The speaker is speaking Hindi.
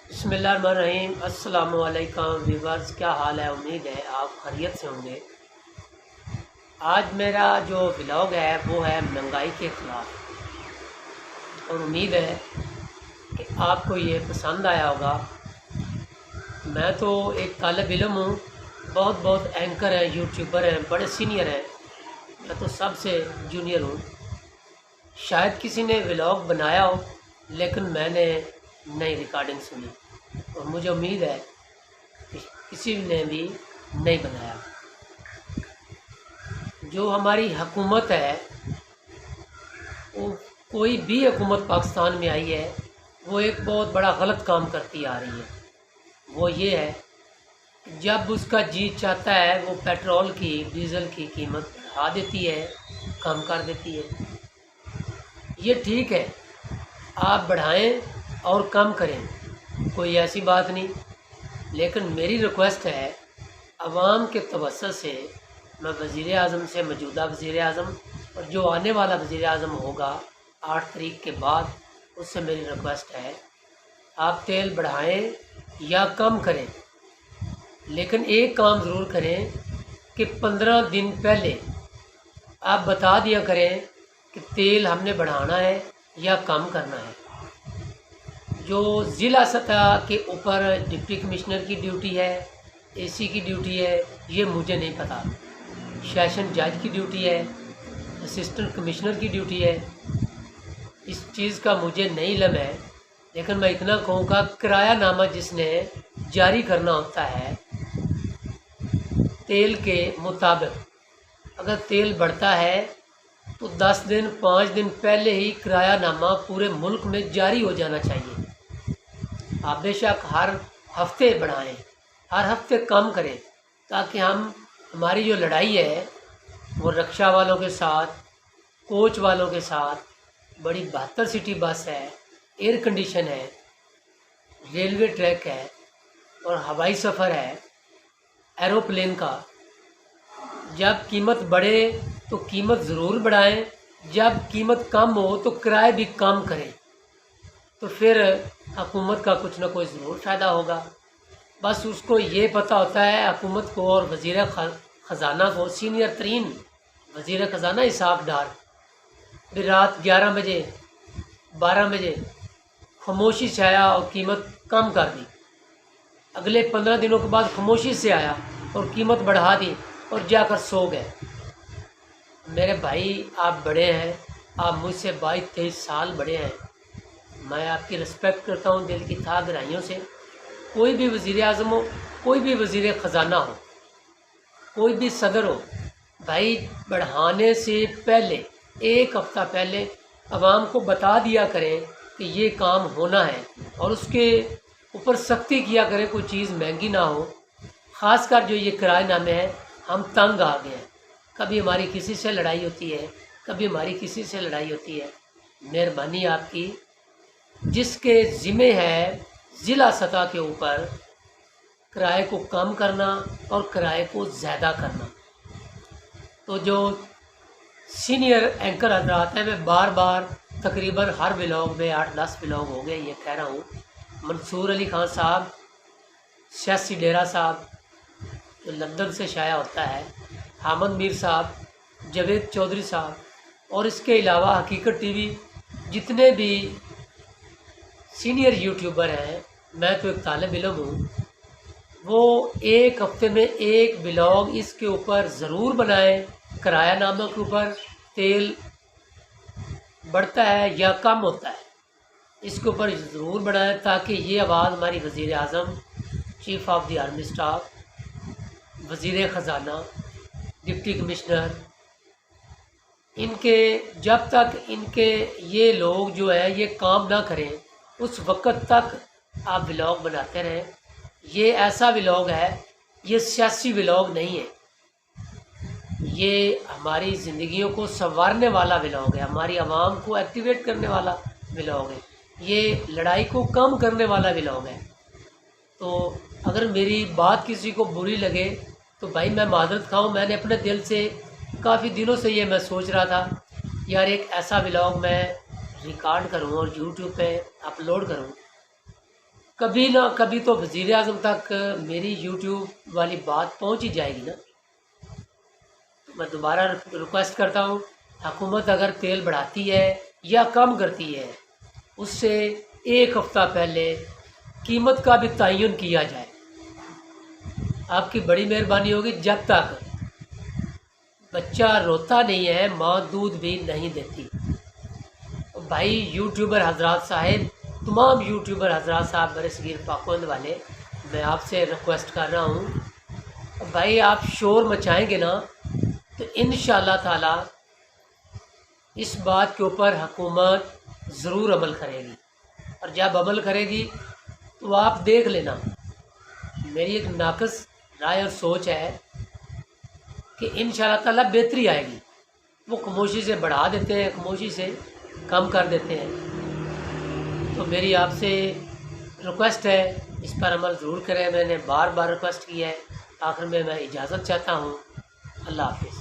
बिस्मिल्लाहिर्रहमानिर्रहीम। अस्सलाम वालेकुम व्यूअर्स, क्या हाल है? उम्मीद है आप खैरियत से होंगे। आज मेरा जो व्लॉग है वो है महंगाई के ख़िलाफ़, और उम्मीद है कि आपको ये पसंद आया होगा। मैं तो एक तालिब इल्म हूँ, बहुत बहुत एंकर हैं, यूट्यूबर हैं, बड़े सीनियर हैं। मैं तो सबसे जूनियर हूँ। शायद किसी ने व्लॉग बनाया हो, लेकिन मैंने नई रिकॉर्डिंग सुनी, और मुझे उम्मीद है कि किसी ने भी नहीं बनाया। जो हमारी हुकूमत है, वो कोई भी हुकूमत पाकिस्तान में आई है, वो एक बहुत बड़ा गलत काम करती आ रही है। वो ये है कि जब उसका जी चाहता है वो पेट्रोल की, डीज़ल की कीमत बढ़ा देती है, कम कर देती है। ये ठीक है, आप बढ़ाएं और कम करें, कोई ऐसी बात नहीं। लेकिन मेरी रिक्वेस्ट है आवाम के तवज्जो से, मैं वज़ीर आज़म से, मौजूदा वज़ीर आज़म और जो आने वाला वज़ीर आज़म होगा 8 तारीख के बाद, उससे मेरी रिक्वेस्ट है आप तेल बढ़ाएं या कम करें, लेकिन एक काम ज़रूर करें कि 15 दिन पहले आप बता दिया करें कि तेल हमने बढ़ाना है या कम करना है। जो ज़िला सतह के ऊपर डिप्टी कमिश्नर की ड्यूटी है, एसी की ड्यूटी है, ये मुझे नहीं पता। सेशन जज की ड्यूटी है, असिस्टेंट कमिश्नर की ड्यूटी है, इस चीज़ का मुझे नहीं इल्म है। लेकिन मैं इतना कहूँगा, किरायानामा जिसने जारी करना होता है तेल के मुताबिक, अगर तेल बढ़ता है तो 10 दिन 5 दिन पहले ही किरायानामा पूरे मुल्क में जारी हो जाना चाहिए। आप बेशक हर हफ्ते बढ़ाएं, हर हफ्ते कम करें, ताकि हमारी जो लड़ाई है वो रिक्शा वालों के साथ, कोच वालों के साथ, बड़ी 72 सीटी बस है, एयर कंडीशन है, रेलवे ट्रैक है और हवाई सफ़र है, एरोप्लेन का। जब कीमत बढ़े तो कीमत ज़रूर बढ़ाएं, जब कीमत कम हो तो किराए भी कम करें, तो फिर हुकूमत का कुछ ना कुछ ज़रूर फ़ायदा होगा। बस उसको ये पता होता है हुकूमत को और वज़ीर ख़जाना को, सीनियर तरीन वज़ीर ख़जाना इसहाक़ डार भी रात 11 बजे 12 बजे खामोशी से आया और कीमत कम कर दी। अगले 15 दिनों के बाद खामोशी से आया और कीमत बढ़ा दी और जाकर सो गए। मेरे भाई, आप बड़े हैं, आप मुझसे 22-23 साल बड़े हैं, मैं आपकी रिस्पेक्ट करता हूँ दिल की था गहराइयों से। कोई भी वज़ीर आज़म हो, कोई भी वज़ीर ख़जाना हो, कोई भी सदर हो, भाई बढ़ाने से पहले, एक हफ़्ता पहले आवाम को बता दिया करें कि ये काम होना है, और उसके ऊपर सख्ती किया करें, कोई चीज़ महंगी ना हो। ख़ासकर जो ये किराएनामे हैं, हम तंग आ गए हैं। कभी हमारी किसी से लड़ाई होती है, कभी हमारी किसी से लड़ाई होती है। मेहरबानी आपकी, जिसके ज़िम्मे है ज़िला सतह के ऊपर किराए को कम करना और किराए को ज़्यादा करना, तो जो सीनियर एंकर हज़रात हैं, मैं बार बार तकरीबन हर व्लॉग में 8-10 व्लॉग हो गए ये कह रहा हूँ। मंसूर अली खान साहब, सियासी डेरा साहब जो लंदन से शाया होता है, हामिद मीर साहब, जावेद चौधरी साहब, और इसके अलावा हकीकत टीवी, जितने भी सीनियर यूट्यूबर हैं, मैं तो एक तालिब इल्म हूँ, वो एक हफ्ते में एक व्लॉग इसके ऊपर ज़रूर बनाएं, किरायानामा के ऊपर, तेल बढ़ता है या कम होता है, इसके ऊपर ज़रूर बनाएं, ताकि ये आवाज़ हमारी वज़ीर आज़म, chief of the army staff, वज़ीर ख़जाना, डिप्टी कमिश्नर, इनके जब तक इनके ये लोग जो है ये काम ना करें, उस वक़्त तक आप व्लॉग बनाते रहें। ये ऐसा व्लॉग है, ये सियासी व्लॉग नहीं है, ये हमारी ज़िंदगियों को संवारने वाला व्लॉग है, हमारी आवाम को एक्टिवेट करने वाला व्लॉग है, ये लड़ाई को कम करने वाला व्लॉग है। तो अगर मेरी बात किसी को बुरी लगे तो भाई मैं माज़रत खाऊँ। मैंने अपने दिल से काफ़ी दिनों से ये मैं सोच रहा था, यार एक ऐसा व्लॉग मैं रिकॉर्ड करूँ और यूट्यूब पे अपलोड करूँ, कभी ना कभी तो वज़ीर आज़म तक मेरी यूट्यूब वाली बात पहुंच ही जाएगी ना। मैं दोबारा रिक्वेस्ट करता हूँ, हुकूमत अगर तेल बढ़ाती है या कम करती है, उससे एक हफ़्ता पहले कीमत का भी तयन किया जाए। आपकी बड़ी मेहरबानी होगी। जब तक बच्चा रोता नहीं है, माँ दूध भी नहीं देती। तो भाई यूट्यूबर हजरात साहब, तमाम यूट्यूबर हजरात साहब, बड़े सगीर पाखंड वाले, मैं आपसे रिक्वेस्ट कर रहा हूँ भाई, आप शोर मचाएंगे ना तो इंशाअल्लाह ताला इस बात के ऊपर हुकूमत ज़रूर अमल करेगी। और जब अमल करेगी तो आप देख लेना, मेरी एक नाक़िस राय और सोच है कि इंशाअल्लाह ताला बेहतरी आएगी। वो खामोशी से बढ़ा देते हैं, खामोशी से कम कर देते हैं। तो मेरी आपसे रिक्वेस्ट है, इस पर अमल ज़रूर करें। मैंने बार बार रिक्वेस्ट की है। आखिर में मैं इजाज़त चाहता हूँ। अल्लाह हाफ़िज़।